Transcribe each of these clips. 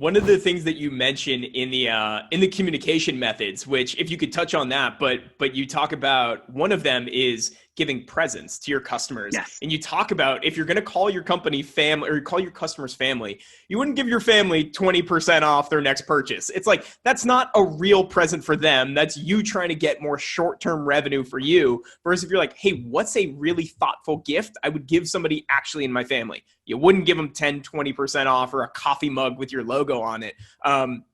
One of the things that you mentioned in the communication methods, which if you could touch on that, but you talk about one of them is giving presents to your customers. Yes. And you talk about if you're going to call your company family or call your customers family, you wouldn't give your family 20% off their next purchase. It's like that's not a real present for them. That's you trying to get more short-term revenue for you. Whereas if you're like, hey, what's a really thoughtful gift I would give somebody actually in my family? You wouldn't give them 10, 20% off or a coffee mug with your logo on it.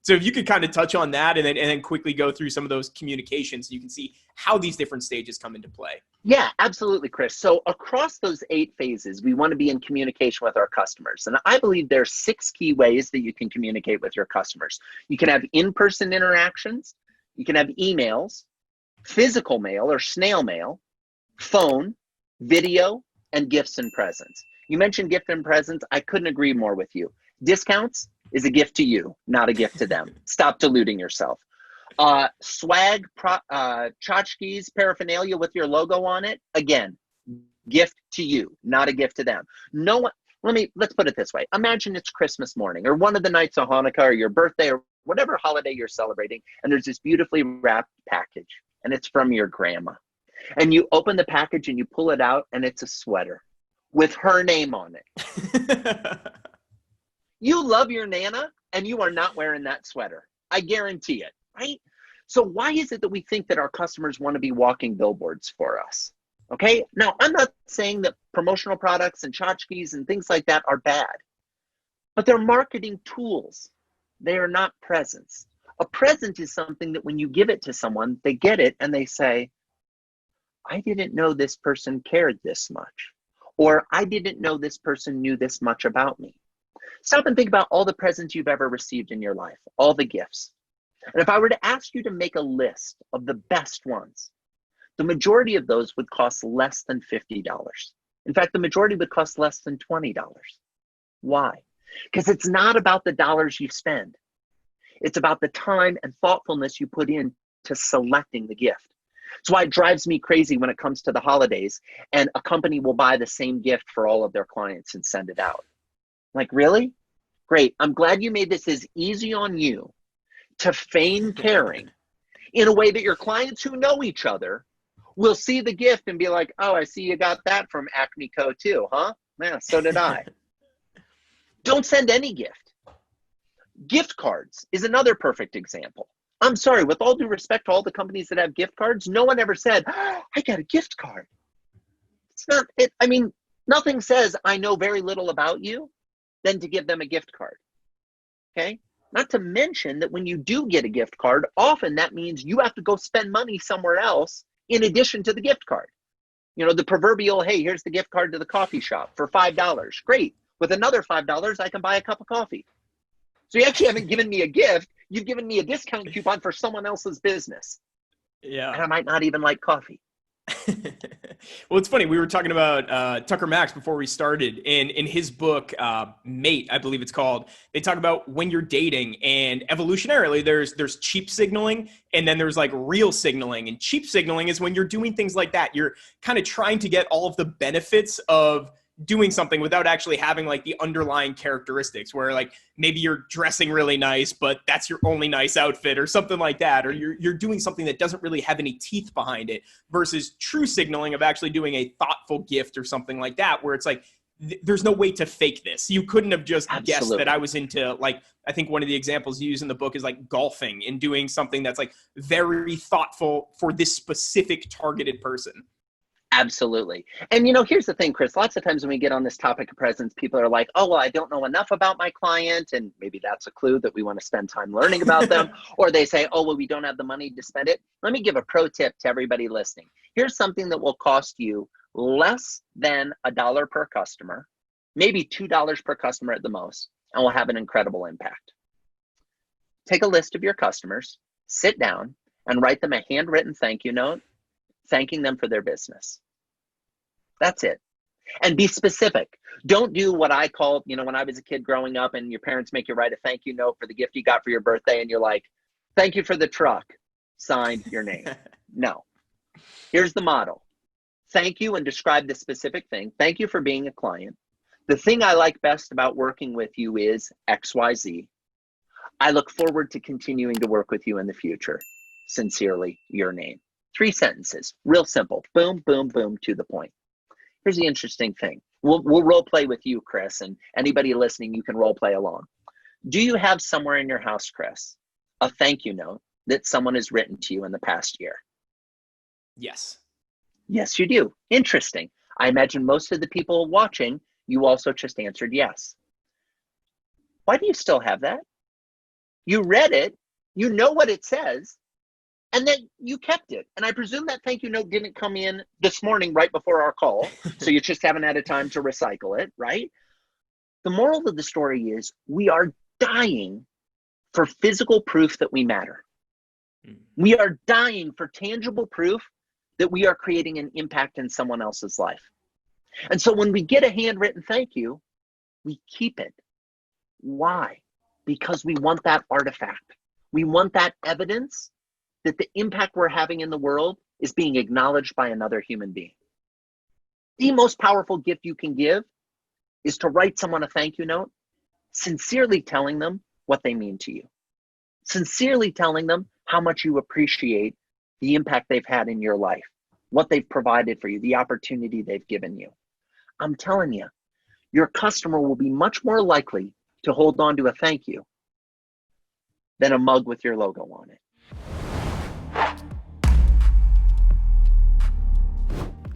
So if you could kind of touch on that and then quickly go through some of those communications so you can see how these different stages come into play. Yeah, absolutely, Chris. So across those 8 phases, we want to be in communication with our customers. And I believe there's 6 key ways that you can communicate with your customers. You can have in-person interactions, you can have emails, physical mail or snail mail, phone, video, and gifts and presents. You mentioned gift and presents. I couldn't agree more with you. Discounts is a gift to you, not a gift to them. Stop deluding yourself. Swag, tchotchkes, paraphernalia with your logo on it, again, gift to you, not a gift to them. No one, let's put it this way. Imagine it's Christmas morning or one of the nights of Hanukkah or your birthday or whatever holiday you're celebrating, and there's this beautifully wrapped package, and it's from your grandma. And you open the package and you pull it out, and it's a sweater with her name on it. You love your Nana, and you are not wearing that sweater. I guarantee it, right? So why is it that we think that our customers want to be walking billboards for us? Okay, now I'm not saying that promotional products and tchotchkes and things like that are bad, but they're marketing tools. They are not presents. A present is something that when you give it to someone, they get it and they say, I didn't know this person cared this much, or I didn't know this person knew this much about me. Stop and think about all the presents you've ever received in your life, all the gifts. And if I were to ask you to make a list of the best ones, the majority of those would cost less than $50. In fact, the majority would cost less than $20. Why? Because it's not about the dollars you spend. It's about the time and thoughtfulness you put in to selecting the gift. It's why it drives me crazy when it comes to the holidays and a company will buy the same gift for all of their clients and send it out. Like, really? Great. I'm glad you made this as easy on you to feign caring in a way that your clients who know each other will see the gift and be like, oh, I see you got that from Acme Co too, huh? Yeah, so did I. Don't send any gift. Gift cards is another perfect example. I'm sorry, with all due respect to all the companies that have gift cards, no one ever said, oh, I got a gift card. It's not, I mean, nothing says I know very little about you than to give them a gift card, okay? Not to mention that when you do get a gift card, often that means you have to go spend money somewhere else in addition to the gift card. You know, the proverbial, hey, here's the gift card to the coffee shop for $5. Great. With another $5, I can buy a cup of coffee. So you actually haven't given me a gift. You've given me a discount coupon for someone else's business. Yeah. And I might not even like coffee. Well, it's funny. We were talking about Tucker Max before we started. And in his book, Mate, I believe it's called, they talk about when you're dating, and evolutionarily, there's cheap signaling and then there's like real signaling. And cheap signaling is when you're doing things like that. You're kind of trying to get all of the benefits of doing something without actually having like the underlying characteristics, where like maybe you're dressing really nice, but that's your only nice outfit or something like that. Or you're doing something that doesn't really have any teeth behind it, versus true signaling of actually doing a thoughtful gift or something like that, where it's like, there's no way to fake this. You couldn't have just guessed that I was into, like, I think one of the examples you use in the book is like golfing and doing something that's like very thoughtful for this specific targeted person. Absolutely. And, you know, here's the thing, Chris, lots of times when we get on this topic of presence, people are like, oh, well, I don't know enough about my client. And maybe that's a clue that we want to spend time learning about them. Or they say, oh, well, we don't have the money to spend it. Let me give a pro tip to everybody listening. Here's something that will cost you less than $1 per customer, maybe $2 per customer at the most, and will have an incredible impact. Take a list of your customers, sit down, and write them a handwritten thank you note, thanking them for their business. That's it. And be specific. Don't do what I called, you know, when I was a kid growing up and your parents make you write a thank you note for the gift you got for your birthday and you're like, thank you for the truck, signed your name. No. Here's the model. Thank you and describe the specific thing. Thank you for being a client. The thing I like best about working with you is XYZ. I look forward to continuing to work with you in the future. Sincerely, your name. 3 sentences, real simple. Boom, boom, boom, to the point. Here's the interesting thing. We'll role play with you, Chris, and anybody listening, you can role play along. Do you have somewhere in your house, Chris, a thank you note that someone has written to you in the past year? Yes. Yes, you do. Interesting. I imagine most of the people watching, you also just answered yes. Why do you still have that? You read it, you know what it says, and then you kept it. And I presume that thank you note didn't come in this morning right before our call, so you just haven't had a time to recycle it, right? The moral of the story is we are dying for physical proof that we matter. We are dying for tangible proof that we are creating an impact in someone else's life. And so when we get a handwritten thank you, we keep it. Why? Because we want that artifact. We want that evidence that the impact we're having in the world is being acknowledged by another human being. The most powerful gift you can give is to write someone a thank you note, sincerely telling them what they mean to you. Sincerely telling them how much you appreciate the impact they've had in your life, what they've provided for you, the opportunity they've given you. I'm telling you, your customer will be much more likely to hold on to a thank you than a mug with your logo on it.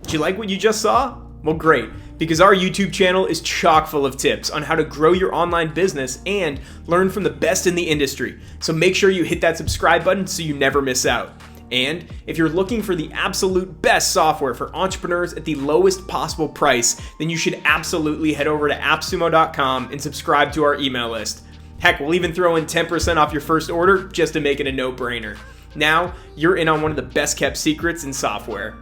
Did you like what you just saw? Well, great, because our YouTube channel is chock full of tips on how to grow your online business and learn from the best in the industry. So make sure you hit that subscribe button so you never miss out. And if you're looking for the absolute best software for entrepreneurs at the lowest possible price, then you should absolutely head over to appsumo.com and subscribe to our email list. Heck, we'll even throw in 10% off your first order just to make it a no-brainer. Now, you're in on one of the best kept secrets in software.